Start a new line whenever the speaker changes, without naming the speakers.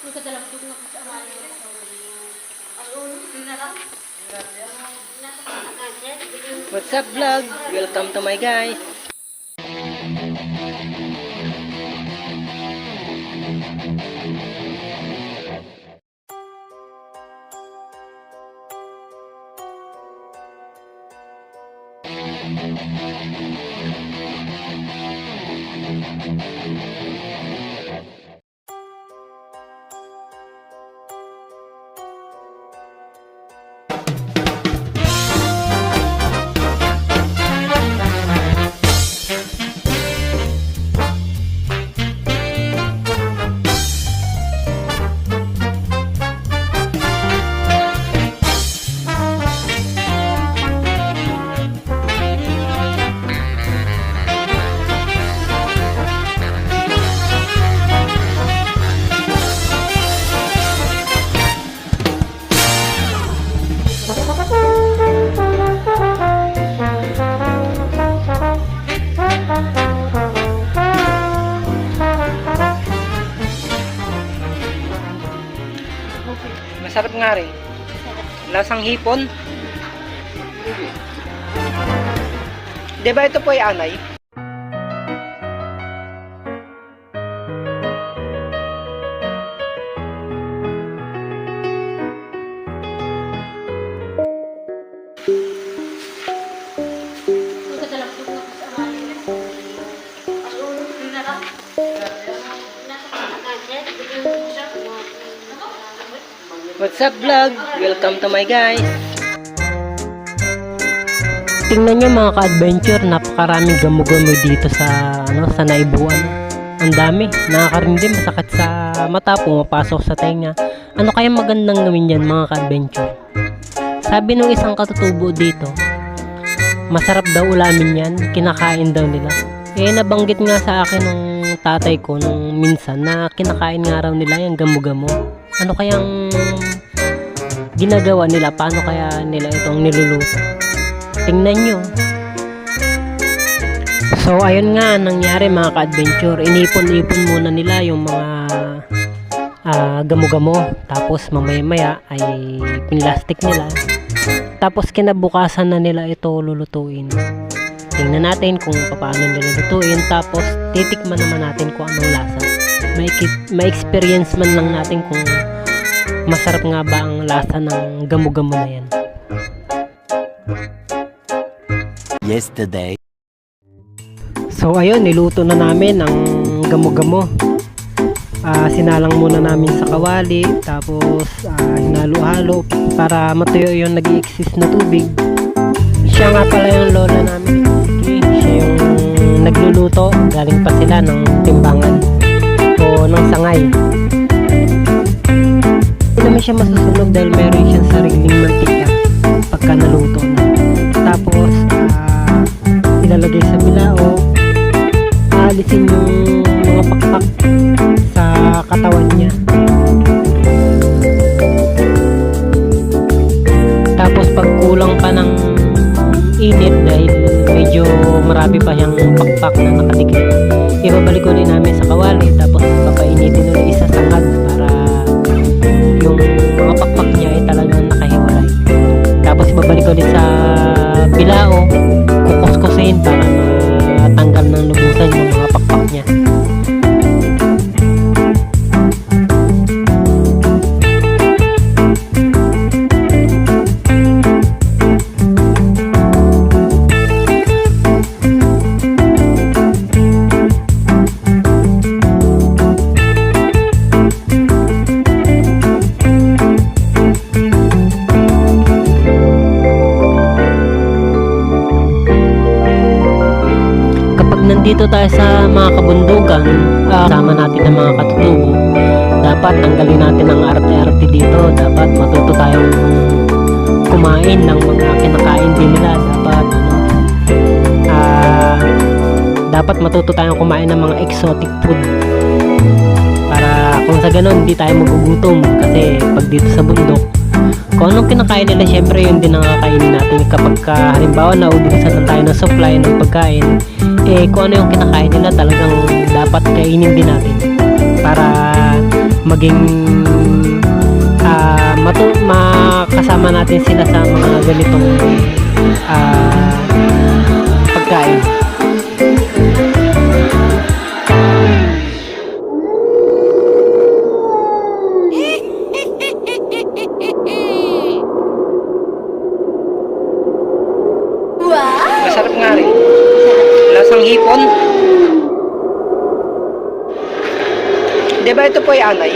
What's up vlog? Welcome to my guys. Masarap nga rin. Lasang hipon. Diba ito po ay anay? What's up vlog? Welcome to my guys. Tingnan nyo mga ka-adventure, napakaraming gamo-gamo dito sa sa naibuan. Ang dami, nakakarindi, masakit sa mata, pumapasok sa tenga. Ano kaya magandang gawin yan mga ka-adventure? Sabi nung isang katutubo dito, masarap daw ulamin yan, kinakain daw nila. Nabanggit nga sa akin ng tatay ko nung minsan na kinakain nga raw nila yung gamo-gamo. Ano kayang ginagawa nila? Paano kaya nila itong niluluto? Tingnan nyo. So ayun nga nangyari mga ka-adventure. Inipon-ipon muna nila yung mga gamo-gamo. Tapos mamaya-maya ay pinlastic nila. Tapos kinabukasan na nila ito lulutuin. Tingnan natin kung paano nila lutuin. Tapos titikman naman natin kung anong lasa. Ma-experience man lang natin kung masarap nga ba ang lasa ng gamo-gamo na yan.
Yesterday.
So ayun, niluto na namin ang gamo-gamo. Sinalang muna namin sa kawali. Tapos hinalo-halo para matuyo yung nag-i-exist na tubig. Siya nga pala yung lola namin. Siya yung nagluluto. Galing pa sila ng timbangan o ng sangay. Hindi naman siya masusunog dahil meron siyang sariling mantika pagka naluto na. Tapos ilalagay sa bilao, aalisin yung mga pakpak sa katawan niya. Tapos pag kulang pa ng init dahil medyo marami pa siyang pakpak na nakadikit, ibabalik ulit namin sa kawali. Tapos papainitin ulit isa sangad para yung mga pakpak niya ay talagang nakahiwalay. Tapos ibabalik ulit sa bilao, kukuskusin para matanggal ng lubusan yung mga pakpak niya. Nandito tayo sa mga kabundugan, kasama natin ang mga katutubo. Dapat tanggalin natin ang arte-arte dito. Dapat matuto tayong kumain ng mga kinakain din nila. Dapat matuto tayong kumain ng mga exotic food para kung sa ganun hindi tayo magugutom. Kasi pag dito sa bundok, kung anong kinakain nila, syempre yun din ang kakainin natin. Kapag halimbawa naubusan na tayo ng supply ng pagkain, kung ano yung kinakain nila talagang dapat kainin din natin para maging makasama natin sila sa mga ganitong pagkain. Masarap nga rin. Lasang hipon. Diba ito po ay anay?